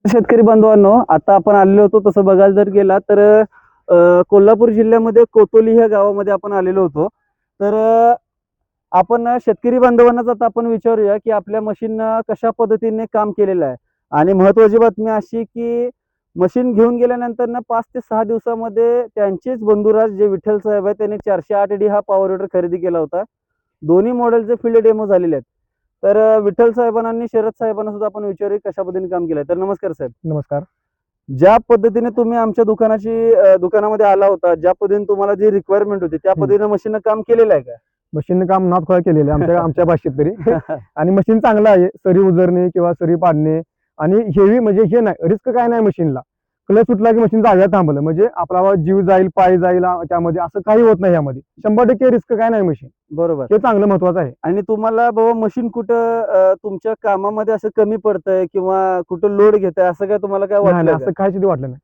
शेतकरी बांधवांनो, आता आपण आलेलो होतो तसं बघायला जर गेला तर कोल्हापूर जिल्ह्यामध्ये कोतोली ह्या गावामध्ये आपण आलेलो होतो. तर आपण शेतकरी बांधवांनाच आता आपण विचारूया की आपल्या मशीन कशा पद्धतीने काम केलेलं आहे. आणि महत्त्वाची बातमी अशी की मशीन घेऊन गेल्यानंतर ना 5 ते 6 दिवसामध्ये त्यांचेच बंधुराज जे विठ्ठल साहेब आहेत त्यांनी 408D हा पॉवर विडर खरेदी केला होता. दोन्ही मॉडेलचे फील्ड डेमो झालेले आहेत. तर विठ्ठल साहेबांना आणि शरद साहेबांना सुद्धा आपण विचारूया कशा पद्धतीने काम केलंय. तर नमस्कार साहेब. नमस्कार. ज्या पद्धतीने तुम्ही आमच्या दुकानामध्ये आला होता, ज्या पद्धतीने तुम्हाला जी रिक्वायरमेंट होती त्या पद्धतीने मशीननं काम केलेलं आहे का? मशीनने काम नाथखोळा केलेलं आहे आमच्या भाषेत तरी. आणि मशीन चांगलं आहे. सरी उजरणे किंवा सरी पाडणे आणि हेवी म्हणजे हे नाही, रिस्क काय नाही मशीनला. क्लच सुटला की मशीन जाग्यावर थांबलं म्हणजे आपला जीव जाईल, पाय जाईल त्यामध्ये, असं काही होत नाही यामध्ये. 100% रिस्क काय नाही मशीन. बरोबर. हे चांगलं महत्वाचं आहे. आणि तुम्हाला बाबा मशीन कुठं तुमच्या कामामध्ये असं कमी पडतंय किंवा कुठं लोड घेतंय असं काय तुम्हाला काय नाही वाटलं नाही, असं काहीच वाटलं नाही.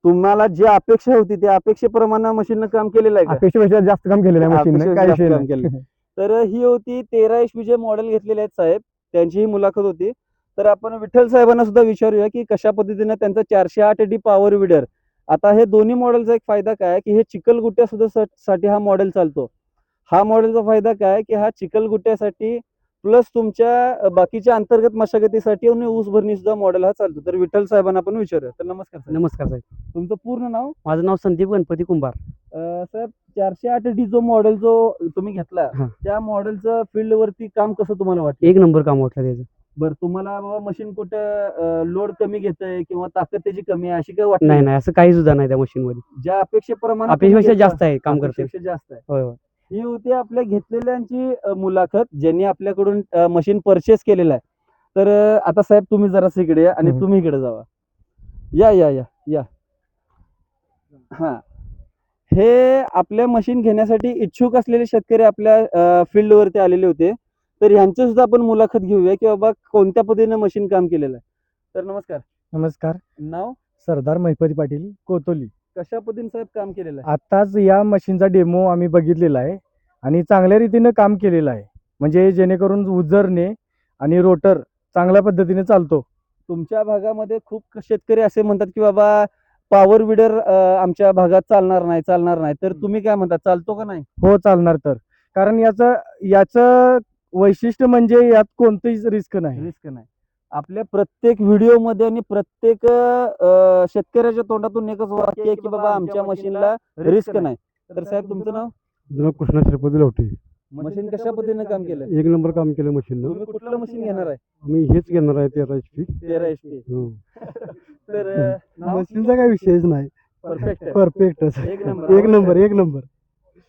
तुम्हाला जी अपेक्षा होती त्या अपेक्षेप्रमाणे मशीननं काम केलेलं आहे का? अपेक्षेपेक्षा जास्त काम केलेलं आहे मशीनने, अपेक्षेपेक्षा काही जास्त विषय काम नाही. केलं. तर ही होती 13 HP जे मॉडेल घेतलेले आहेत साहेब, त्यांची ही मुलाखत होती. तर आपण विठ्ठल साहेबांना सुद्धा विचारूया की कशा पद्धतीने त्यांचा 408D पॉवर विडर. आता हे दोन्ही मॉडेलचा एक फायदा काय की हे चिखलगुट्ट्या सुद्धा साठी हा मॉडेल चालतो. हा मॉडेलचा फायदा काय की हा चिखलगुट्ट्यासाठी प्लस तुमच्या बाकीच्या अंतर्गत मशागतीसाठी आणि ऊस भरणी सुद्धा मॉडेल हा चालतो. तर विठ्ठल साहेबांना आपण विचारूया. तर नमस्कार साहेब. नमस्कार साहेब. तुमचं पूर्ण नाव? माझं नाव संदीप गणपती कुंभार. साहेब 408D जो मॉडेल जो तुम्ही घेतला हां. त्या मॉडेलचं फील्ड वरती काम कसं तुम्हाला वाटतं? एक नंबर काम वाटलं त्याचं. बरं तुम्हाला बाबा मशीन कुठं लोड कमी घेतंय किंवा ताकद त्याची कमी आहे अशी काय वाटत नाही नाही, असं काही सुद्धा नाही त्या मशीन मध्ये. ज्या अपेक्षेप्रमाणे अपेक्षेपेक्षा जास्त आहे काम करते. अपेक्षेपेक्षा जास्त आहे. होय होय. ही होती आपल्या घेतलेल्यांची मुलाखत ज्यांनी आपल्याकडून मशीन परचेस केलेलं आहे. तर आता साहेब तुम्ही जरासं इकडे या आणि तुम्ही इकडे जावा. या या या या. हा, हे आपल्या मशीन घेण्यासाठी इच्छुक असलेले शेतकरी आपल्या फील्ड वरती आलेले होते. तर ह्यांची सुद्धा आपण मुलाखत घेऊया की बाबा कोणत्या पद्धतीने मशीन काम केलेलं आहे. तर नमस्कार. नमस्कार. नाव? सरदार महिपती पाटील, कोतोली. कशा पद्धतीने साहेब काम केलेलं आहे? आताच या मशीनचा डेमो आम्ही बघितलेला आहे आणि चांगल्या रीतीनं काम केलेलं आहे. म्हणजे जेणेकरून उजरणे आणि रोटर चांगल्या पद्धतीने चालतो. तुमच्या भागामध्ये खूप शेतकरी असे म्हणतात की बाबा पॉवर विडर आमच्या भागात चालणार नाही. तर तुम्ही काय म्हणता, चालतो का नाही? हो, चालणार तर. कारण याचं वैशिष्ट्य म्हणजे यात कोणतीच रिस्क नाही. रिस्क नाही. आपल्या प्रत्येक व्हिडिओमध्ये आणि प्रत्येक शेतकऱ्याच्या तोंडातून एकच वाक्य आहे की बाबा आमच्या मशीनला रिस्क नाही. तर साहेब तुमचं नाव? कृष्णा श्रीपती लवटे. मशीन कशा पद्धतीने काम केलं? एक नंबर काम केलं मशीननं. तुम्ही कुठलं मशीन घेणार आहे? मी हेच घेणार आहे 13 HP. 13 HP. तर मशीनचा काही विषयच नाही. परफेक्ट आहे. परफेक्टच. एक नंबर. एक नंबर.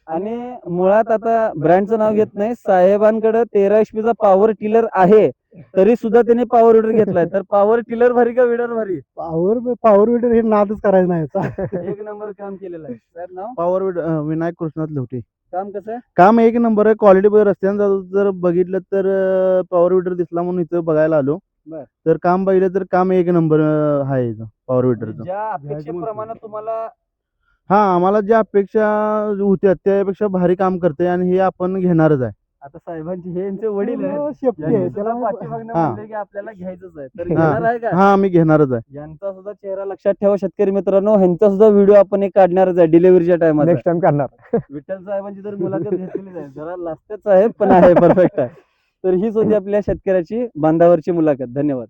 आणि मुळात आता ब्रँडचं नाव घेत नाही, साहेबांकडे 13 HP चा पॉवर टिलर आहे तरी सुद्धा त्यांनी पॉवर विडर घेतलाय. तर पॉवर टिलर भारी का विडर भारी? पॉवर विडर हे नादच करायचं नाही याचा. एक नंबर काम केलेलं आहे. साहेब नाव? पॉवर विनायक कृष्णात लवटे. काम कसं आहे? काम एक नंबर आहे. क्वालिटी रस्त्यानं जर बघितलं तर पॉवर विडर दिसला म्हणून इथं बघायला आलो. बर. तर काम बघितलं तर काम एक नंबर आहे पॉवर विडरचं. ज्या अपेक्षेप्रमाणे तुम्हाला हा, आम्हाला ज्या अपेक्षा होत्या त्यापेक्षा भारी काम करते आणि हे आपण घेणारच आहे. आता साहेबांचे हे यांचे वडील आहेत. शेपटी आहे. यांनी सुद्धा पाठीमागनं हा. म्हणले की आपल्याला घ्यायचंच आहे. तर घेणार आहे का? हा, आम्ही घेणारच आहे. यांचा सुद्धा चेहरा लक्षात ठेवा शेतकरी मित्रांनो. ह्यांचा सुद्धा व्हिडिओ आपण एक काढणारच आहे डिलिव्हरीच्या टायमाला. नेक्स्ट टाइम करणार. विठ्ठल साहेबांची तर मुलाखत घेतलेली आहे. जरा लास्टच आहे पण आहे परफेक्ट आहे. तर हीच होती आपल्या शेतकऱ्याची बांधावरची मुलाखत. धन्यवाद.